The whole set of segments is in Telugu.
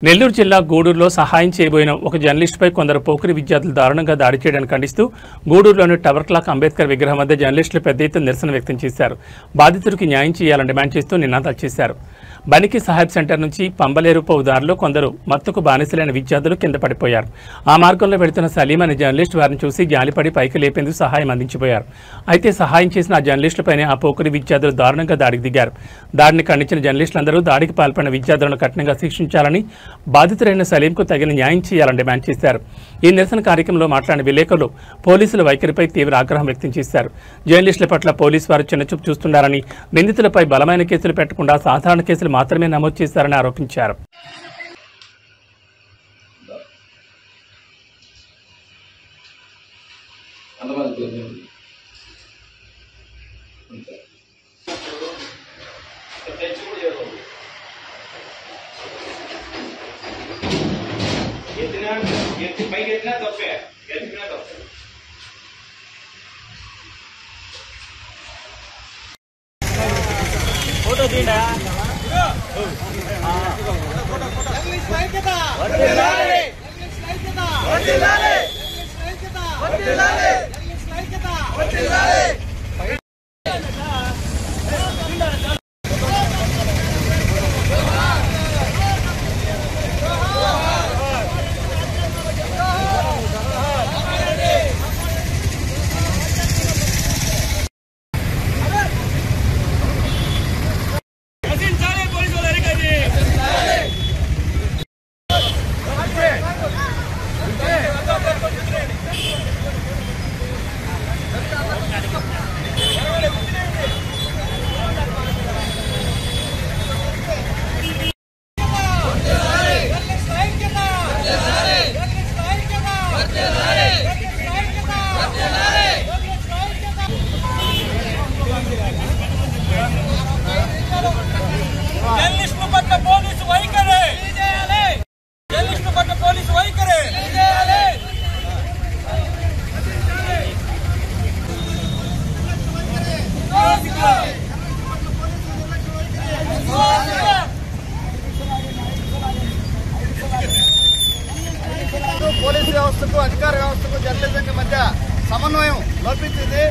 నెల్లూరు జిల్లా గూడూరులో సహాయం చేయబోయిన ఒక జర్నలిస్టుపై కొందరు పోకిరి విద్యార్థులు దారుణంగా దాడి చేయడాన్ని ఖండిస్తూ గూడూరులోని టవర్ క్లాక్ అంబేద్కర్ విగ్రహం వద్ద జర్నలిస్టులు పెద్ద ఎత్తున నిరసన వ్యక్తం చేశారు. బాధితుడికి న్యాయం చేయాలని డిమాండ్ చేస్తూ నినాదాలు చేశారు. బనికి సాహెబ్ సెంటర్ నుంచి పంబలేరుపోవు దారిలో కొందరు మత్తుకు బానిసలైన విద్యార్థులు కింద పడిపోయారు. ఆ మార్గంలో వెళుతున్న సలీం అనే జర్నలిస్టు వారిని చూసి జాలిపడి పైకి లేపేందుకు సహాయం అందించిపోయారు. అయితే సహాయం చేసిన ఆ జర్నలిస్టులపైనే ఆ పోకిరి విద్యార్థులు దారుణంగా దాడికి దిగారు. దాడిని ఖండించిన జర్నలిస్టులందరూ దాడికి పాల్పడిన విద్యార్థులను కఠినంగా శిక్షించాలని, బాధితులైన సలీంకు తగిన న్యాయం చేయాలని డిమాండ్ చేశారు. ఈ నిరసన కార్యక్రమంలో మాట్లాడిన విలేకరులు పోలీసుల వైఖరిపై తీవ్ర ఆగ్రహం వ్యక్తం చేశారు. జర్నలిస్టుల పట్ల పోలీసు వారు చిన్నచూపు చూస్తున్నారని, నిందితులపై బలమైన కేసులు పెట్టకుండా సాధారణ కేసులు మాత్రమే నమోదు చేశారని ఆరోపించారు. फोटो दीना పోలీసు వ్యవస్థకు అధికార వ్యవస్థకు జర్నలిజం మధ్య సమన్వయం లోపించింది.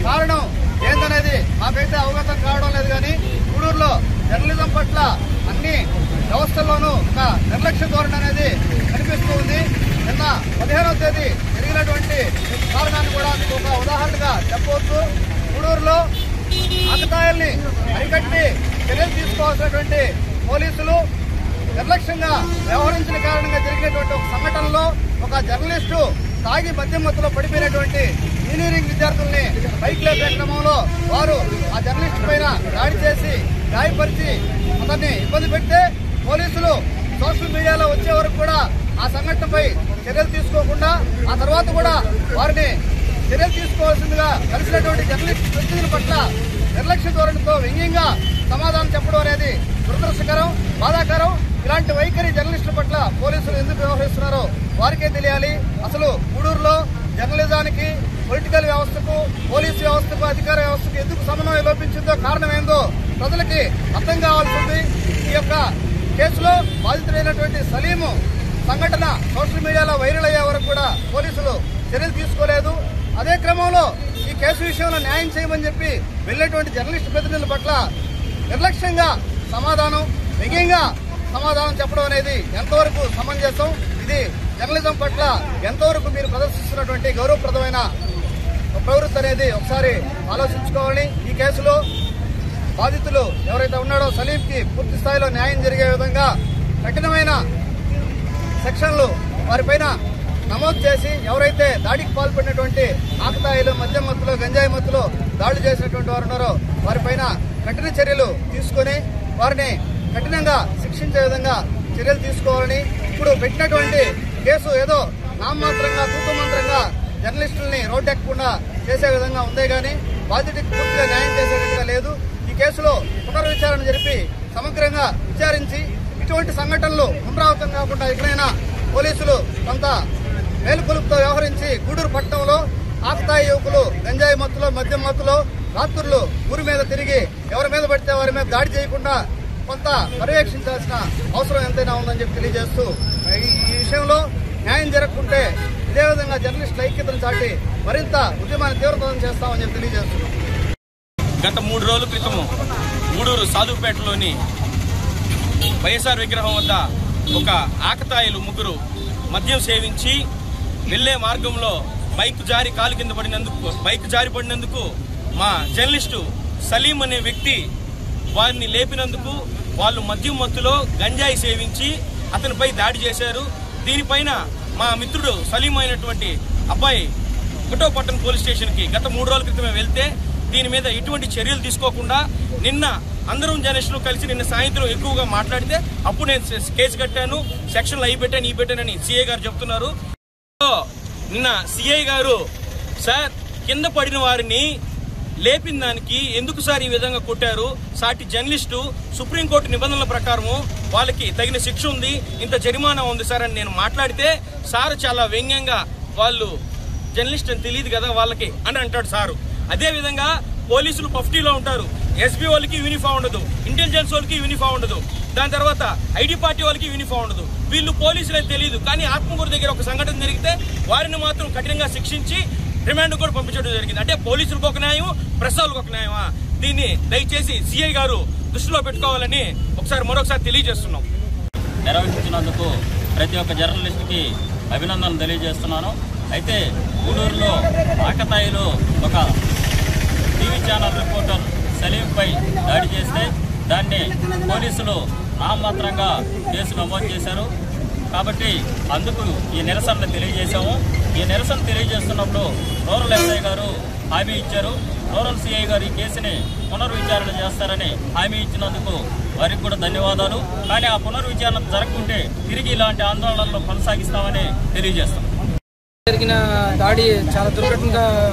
కారణం ఏందనేది మాకైతే అవగతం కావడం లేదు. కానీ గూడూరులో జర్నలిజం పట్ల అన్ని వ్యవస్థల్లోనూ ఒక నిర్లక్ష్య ధోరణి అనేది కనిపిస్తూ ఉంది. నిన్న 15వ తేదీ జరిగినటువంటి కారణాన్ని కూడా మీకు ఒక ఉదాహరణగా చెప్పవచ్చు. గూడూరులో ఆకతాయిల్ని అరికట్టి చర్యలు తీసుకోవాల్సినటువంటి పోలీసులు నిర్లక్ష్యంగా వ్యవహరించిన కారణంగా జరిగినటువంటి ఒక సంఘటనలో ఒక జర్నలిస్టు తాగి మద్యం మత్తులో పడిపోయినటువంటి ఇంజనీరింగ్ విద్యార్థుల్ని బైక్ లేపే క్రమంలో వారు ఆ జర్నలిస్టు పైన దాడి చేసి గాయపరిచి అతన్ని ఇబ్బంది పెడితే పోలీసులు సోషల్ మీడియాలో వచ్చే వరకు కూడా ఆ సంఘటనపై చర్యలు తీసుకోకుండా ఆ తర్వాత కూడా వారిని చర్యలు తీసుకోవాల్సిందిగా కలిసినటువంటి జర్నలిస్టు ప్రతినిధుల పట్ల నిర్లక్ష్య ధోరణితో వ్యంగ్యంగా సమాధానం చెప్పడం అనేది దురదృష్టకరం, బాధాకరం. ఇలాంటి వైఖరి జర్నలిస్టుల పట్ల పోలీసులు ఎందుకు వ్యవహరిస్తున్నారో వారికే తెలియాలి. అసలు గూడూరులో జర్నలిజానికి, పొలిటికల్ వ్యవస్థకు, పోలీసు వ్యవస్థకు, అధికార వ్యవస్థకు ఎందుకు సమన్వయం లోపించిందో, కారణం ఏందో ప్రజలకి అర్థం కావాల్సి ఉంది. ఈ యొక్క కేసులో బాధితుడైనటువంటి సలీము సంఘటన సోషల్ మీడియాలో వైరల్ అయ్యే వరకు కూడా పోలీసులు చర్యలు తీసుకోలేదు. అదే క్రమంలో ఈ కేసు విషయంలో న్యాయం చేయమని చెప్పి వెళ్లేటువంటి జర్నలిస్టు ప్రతినిధుల పట్ల నిర్లక్ష్యంగా సమాధానం, వ్యంగ్యంగా సమాధానం చెప్పడం అనేది ఎంతవరకు సమంజసం? ఇది జర్నలిజం పట్ల ఎంతవరకు మీరు ప్రదర్శిస్తున్నటువంటి గౌరవప్రదమైన ప్రవృత్తి అనేది ఒకసారి ఆలోచించుకోవాలి. ఈ కేసులో బాధితులు ఎవరైతే ఉన్నాడో సలీంకి పూర్తి స్థాయిలో న్యాయం జరిగే విధంగా కఠినమైన సెక్షన్లు వారిపైన నమోదు చేసి ఎవరైతే దాడికి పాల్పడినటువంటి ఆకతాయిలు, మద్యం మత్తులో, గంజాయి మత్తులో దాడులు చేసినటువంటి వారు ఉన్నారో వారిపైన కఠిన చర్యలు తీసుకుని వారిని కఠినంగా శిక్షించే విధంగా చర్యలు తీసుకోవాలని, ఇప్పుడు పెట్టినటువంటి కేసు ఏదో నామమాత్రంగా, తూతుమంత్రంగా జర్నలిస్టుల్ని రోడ్డెక్కకుండా చేసే విధంగా ఉందే గానీ బాధితుడికి పూర్తిగా న్యాయం చేసేటట్టుగా లేదు. ఈ కేసులో పునర్విచారణ జరిపి సమగ్రంగా విచారించి ఇటువంటి సంఘటనలు పునరావృతం కాకుండా ఎక్కడైనా పోలీసులు కొంత మేలుకొలుపుతో వ్యవహరించి గూడూరు పట్టణంలో ఆకతాయి యువకులు గంజాయి మత్తులో, మద్యం మత్తులో రాత్రులు ఊరి మీద తిరిగి ఎవరి మీద పడితే వారి మీద దాడి చేయకుండా కొంత పర్యవేక్షించాల్సిన అవసరం ఎంతైనా ఉందని చెప్పి తెలియజేస్తూ ఈ విషయంలో న్యాయం జరగకుంటే ఇదే విధంగా జర్నలిస్టుల ఐక్యతను చాటి మరింత ఉద్యమాన్ని తీవ్రతరం చేస్తామని చెప్పి తెలియజేస్తున్నాం. గత 3 రోజుల క్రితము గూడూరు సాధుపేటలోని వైఎస్ఆర్ విగ్రహం వద్ద ఒక ఆకతాయిలు ముగ్గురు మద్యం సేవించి వెళ్లే మార్గంలో బైక్ జారి కాలు కింద పడినందుకు మా జర్నలిస్టు సలీం అనే వ్యక్తి వారిని లేపినందుకు వాళ్ళు మద్యం మత్తులో గంజాయి సేవించి అతనిపై దాడి చేశారు. దీనిపైన మా మిత్రుడు సలీం అయినటువంటి అబ్బాయి ఒకటోపట్టణ పోలీస్ స్టేషన్కి గత 3 రోజుల క్రితమే వెళ్తే దీని మీద ఎటువంటి చర్యలు తీసుకోకుండా నిన్న అందరం జర్నలిస్టులు కలిసి నిన్న సాయంత్రం ఎక్కువగా మాట్లాడితే అప్పుడు నేను కేసు కట్టాను, సెక్షన్లు అయి పెట్టాను, ఈ పెట్టానని సిఐ గారు చెప్తున్నారు. నిన్న సిఐ గారు సార్ కింద పడిన వారిని లేపిన దానికి ఎందుకు సార్ ఈ విధంగా కొట్టారు, సాటి జర్నలిస్టు సుప్రీంకోర్టు నిబంధనల ప్రకారము వాళ్ళకి తగిన శిక్ష ఉంది, ఇంత జరిమానా ఉంది సార్ అని నేను మాట్లాడితే సార్ చాలా వ్యంగ్యంగా వాళ్ళు జర్నలిస్ట్ అని తెలియదు కదా వాళ్ళకి అని అంటాడు సారు. అదేవిధంగా పోలీసులు పఫ్టీలో ఉంటారు, ఎస్బీ వాళ్ళకి యూనిఫామ్ ఉండదు, ఇంటెలిజెన్స్ వాళ్ళకి యూనిఫామ్ ఉండదు, దాని తర్వాత ఐడి పార్టీ వాళ్ళకి యూనిఫామ్ ఉండదు. వీళ్ళు పోలీసులు అని తెలియదు. కానీ ఆత్మకూరు దగ్గర ఒక సంఘటన జరిగితే వారిని మాత్రం కఠినంగా శిక్షించి రిమాండ్ కూడా పంపించడం జరిగింది. అంటే పోలీసులకు ఒక న్యాయం, ప్రెస్ వాళ్ళకు ఒక న్యాయమా? దీన్ని దయచేసి సిఐ గారు దృష్టిలో పెట్టుకోవాలని మరొకసారి తెలియజేస్తున్నాం. నిర్వహించినందుకు ప్రతి ఒక్క జర్నలిస్ట్కి అభినందనలు తెలియజేస్తున్నాను. అయితే గూడూరులో ఆకతాయిలు ఒక టీవీ ఛానల్ రిపోర్టర్ సలీంపై దాడి చేస్తే దాన్ని పోలీసులు నామమాత్రంగా కేసు నమోదు చేశారు. కాబట్టి అందుకు ఈ నిరసనను తెలియజేశాము. ఈ నిరసన తెలియజేస్తున్నప్పుడు రూరల్ ఎస్ఐ గారు హామీ ఇచ్చారు. రూరల్ సిఐ గారు ఈ కేసుని పునర్విచారణ చేస్తారని హామీ ఇచ్చినందుకు వారికి కూడా ధన్యవాదాలు. కానీ ఆ పునర్విచారణ జరగకుంటే తిరిగి ఇలాంటి ఆందోళనలు కొనసాగిస్తామని తెలియజేస్తాం. జరిగిన దాడి చాలా దుర్ఘటనగా